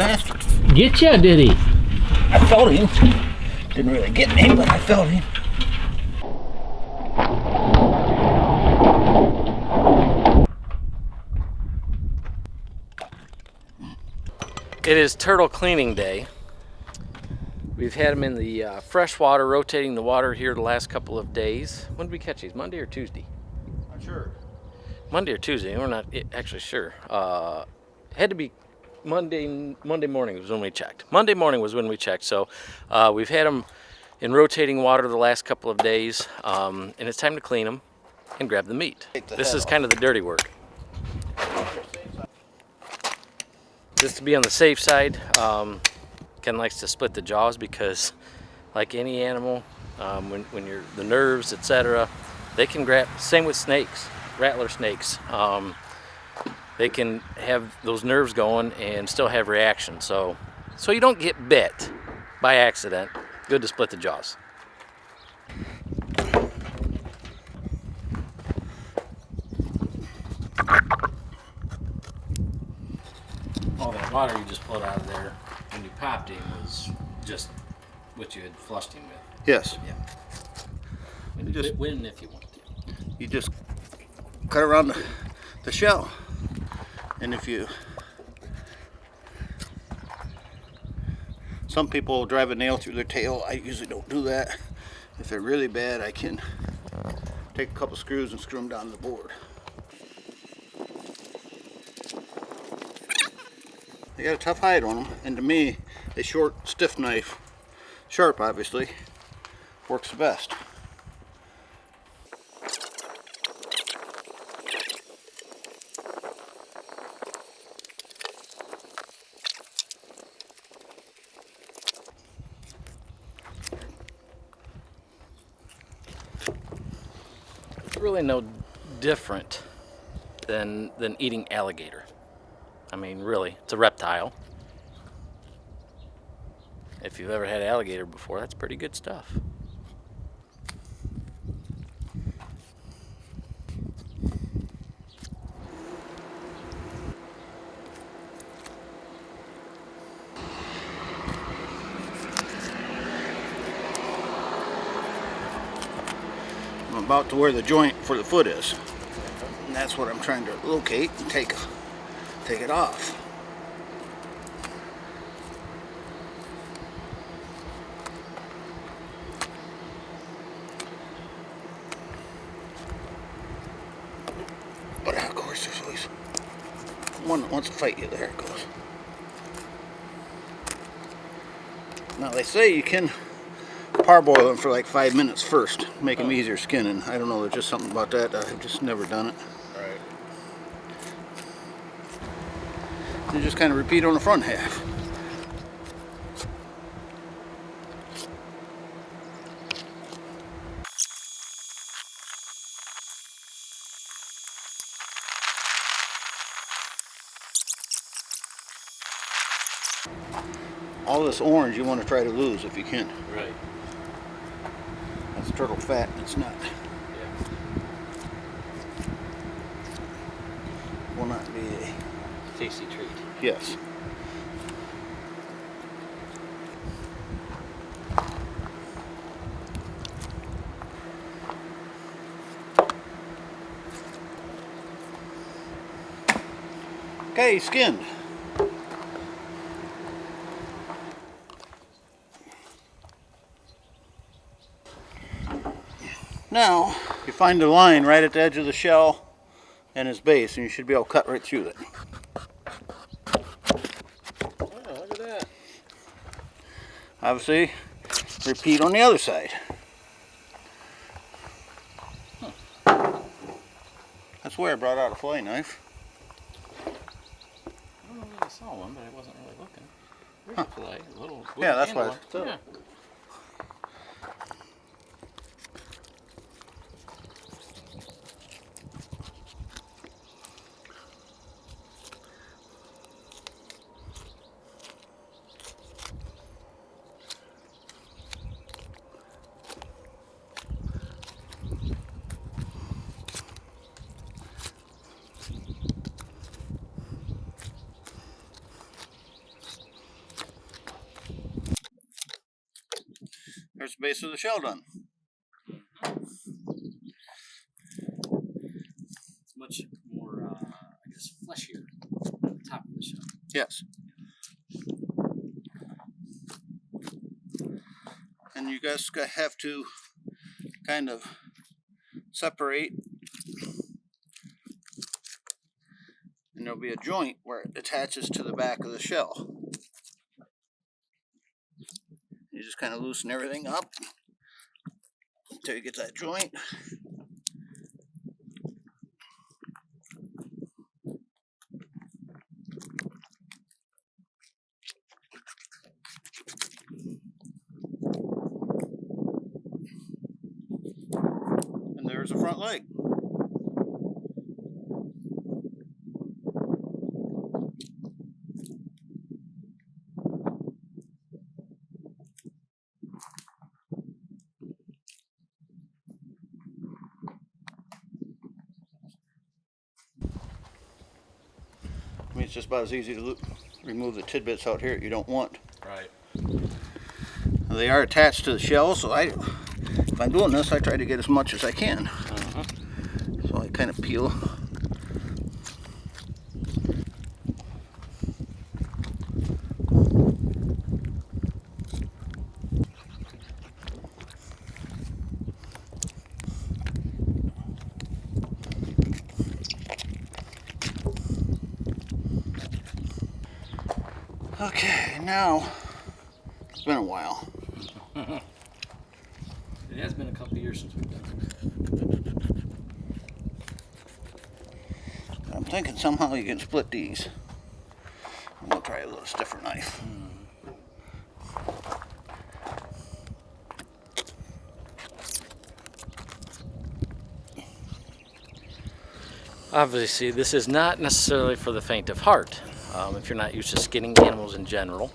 bastard. Get ya, did he? I felt him. Didn't really get me, but I felt him. It is turtle cleaning day. We've had them in the fresh water, rotating the water here the last couple of days. When did we catch these? Monday or Tuesday? Not sure. Monday or Tuesday. We're not actually sure. Had to be Monday morning was when we checked. Monday morning was when we checked. So we've had them in rotating water the last couple of days, and it's time to clean them and grab the meat. This is kind of the dirty work. Just to be on the safe side, Ken likes to split the jaws because, like any animal, when you're the nerves, etc., they can grab. Same with snakes, rattler snakes. They can have those nerves going and still have reaction. So you don't get bit by accident. Good to split the jaws. All that water you just pulled out of there when you popped him was just what you had flushed him with. Yes. Yeah. When if you want to. You just cut around the shell. And if you... Some people drive a nail through their tail. I usually don't do that. If they're really bad, I can take a couple screws and screw them down to the board. They got a tough hide on them, and to me, a short, stiff knife, sharp obviously, works the best. It's really no different than eating alligator. I mean, really, it's a reptile. If you've ever had alligator before, that's pretty good stuff. I'm about to where the joint for the foot is. And that's what I'm trying to locate and take it off. But of course there's always one that wants to fight you. There it goes. Now they say you can parboil them for like 5 minutes first, make them easier skinning. I don't know, there's just something about that. I've just never done it. Right. You just kind of repeat on the front half. All this orange you want to try to lose if you can. Right. That's turtle fat, it's not. Yeah. Will not be a Tasty treat. yes. Okay, skinned. Now, you find the line right at the edge of the shell and its base, and you should be able to cut right through it. Oh, look at that. Obviously, repeat on the other side. That's where I brought out a fillet knife. I don't know if I saw one, but I wasn't really looking. There's a fillet, a little. Yeah, that's handle. why. Yeah. There's the base of the shell done. It's much more, I guess, fleshier on the top of the shell. Yes. And you guys have to kind of separate, and there'll be a joint where it attaches to the back of the shell. You just kind of loosen everything up until you get that joint. And there's the front leg. I mean, it's just about as easy to remove the tidbits out here that you don't want. Right. They are attached to the shell, so if I'm doing this, I try to get as much as I can. So I kind of peel. Okay, now, it's been a while. It has been a couple of years since we've done it. I'm thinking somehow you can split these. I'm going to try a little stiffer knife. Obviously, this is not necessarily for the faint of heart. If you're not used to skinning animals in general,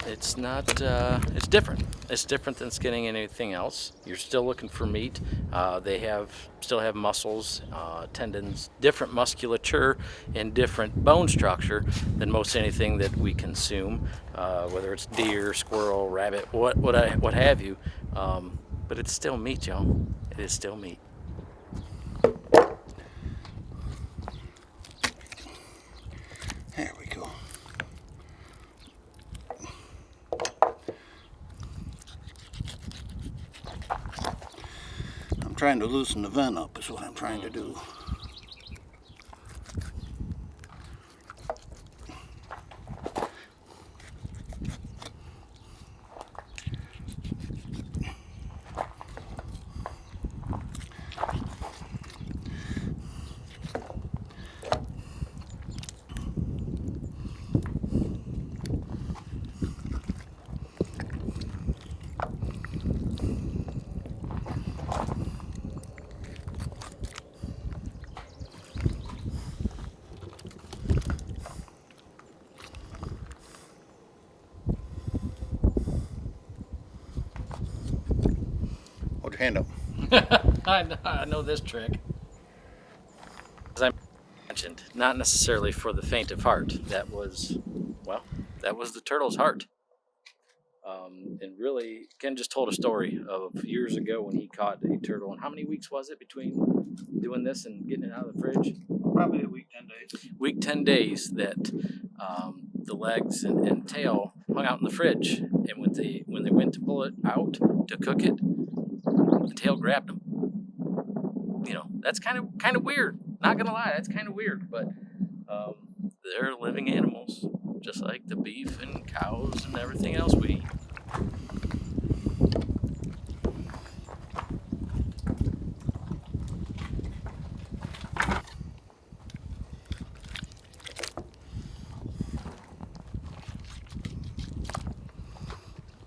it's not. It's different. It's different than skinning anything else. You're still looking for meat. They still have muscles, tendons, different musculature, and different bone structure than most anything that we consume, whether it's deer, squirrel, rabbit, what have you. But it's still meat, y'all. It is still meat. There we go. I'm trying to loosen the vent up is what I'm trying to do. Hold your hand up. I know this trick. As I mentioned, not necessarily for the faint of heart. That was the turtle's heart. And really, Ken just told a story of years ago when he caught a turtle. And how many weeks was it between doing this and getting it out of the fridge? Probably a week, 10 days. Week 10 days that the legs and tail hung out in the fridge. And when they went to pull it out to cook it, the tail grabbed them. You know, that's kind of weird. Not gonna lie, that's kind of weird. But they're living animals, just like the beef and cows and everything else we eat.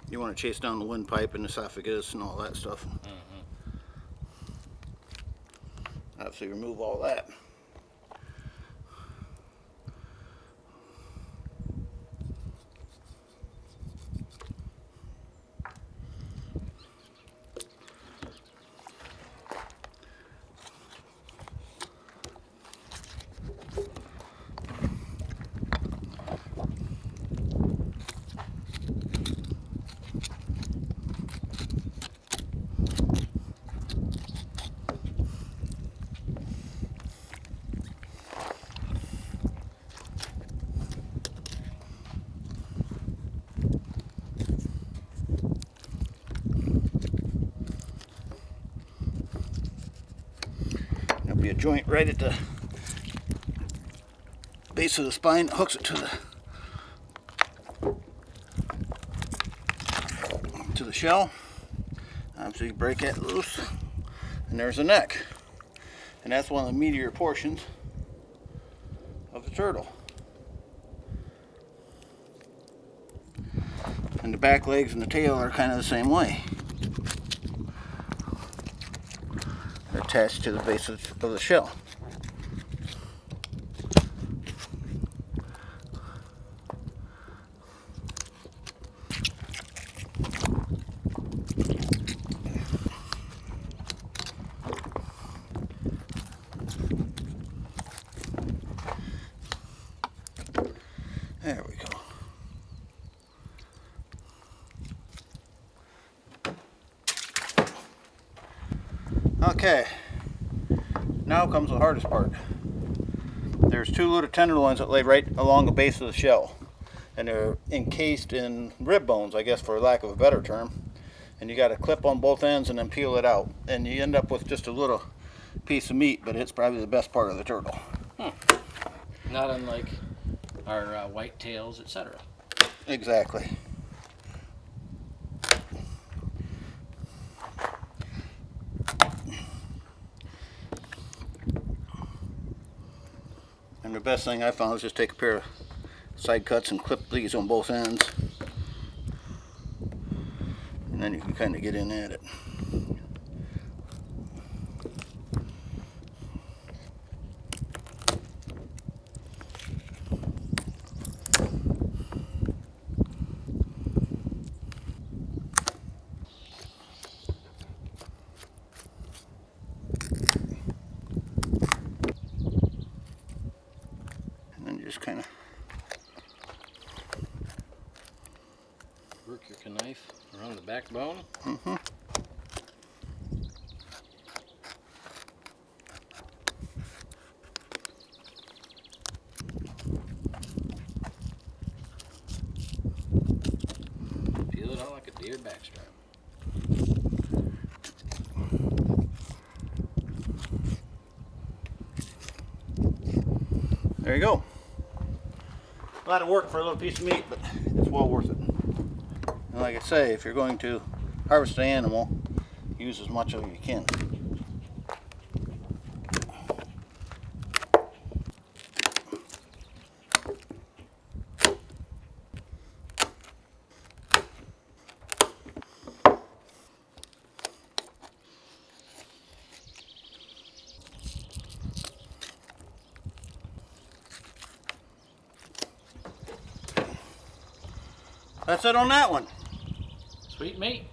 You want to chase down the windpipe and esophagus and all that stuff. Obviously remove all that. a joint right at the base of the spine that hooks it to the shell. So you break that loose, and there's the neck. And that's one of the meatier portions of the turtle. And the back legs and the tail are kind of the same way. They're attached to the base of the shell. There we go. Okay, now comes the hardest part. There's two little tenderloins that lay right along the base of the shell, and they're encased in rib bones, I guess, for lack of a better term. And you got to clip on both ends and then peel it out, and you end up with just a little piece of meat, but it's probably the best part of the turtle. Not unlike our white tails, etc. Exactly. And the best thing I found is just take a pair of side cuts and clip these on both ends. And then you can kind of get in at it. Just kind of work your knife around the backbone. Peel it out like a deer backstrap. There you go. A lot of work for a little piece of meat, but it's well worth it. And like I say, if you're going to harvest an animal, use as much of it as you can. That's it on that one. Sweet meat.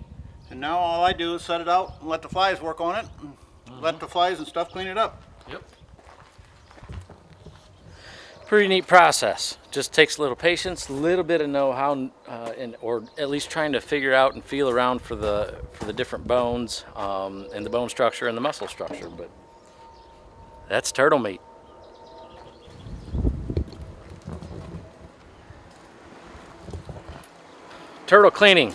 And now all I do is set it out and let the flies work on it. And let the flies and stuff clean it up. Yep. Pretty neat process. Just takes a little patience, a little bit of know-how, or at least trying to figure out and feel around for the different bones and the bone structure and the muscle structure. But that's turtle meat. Turtle cleaning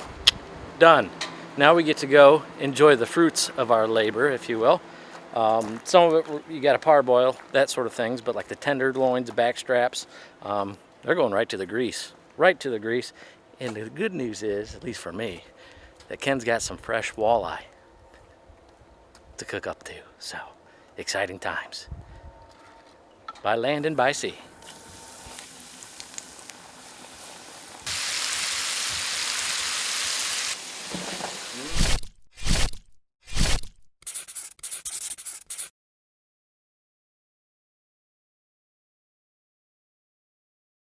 done. Now we get to go enjoy the fruits of our labor, if you will. Some of it you got to parboil, that sort of things, but like the tenderloins, the back straps, they're going right to the grease, And the good news is, at least for me, that Ken's got some fresh walleye to cook up to. So, exciting times. By land and by sea.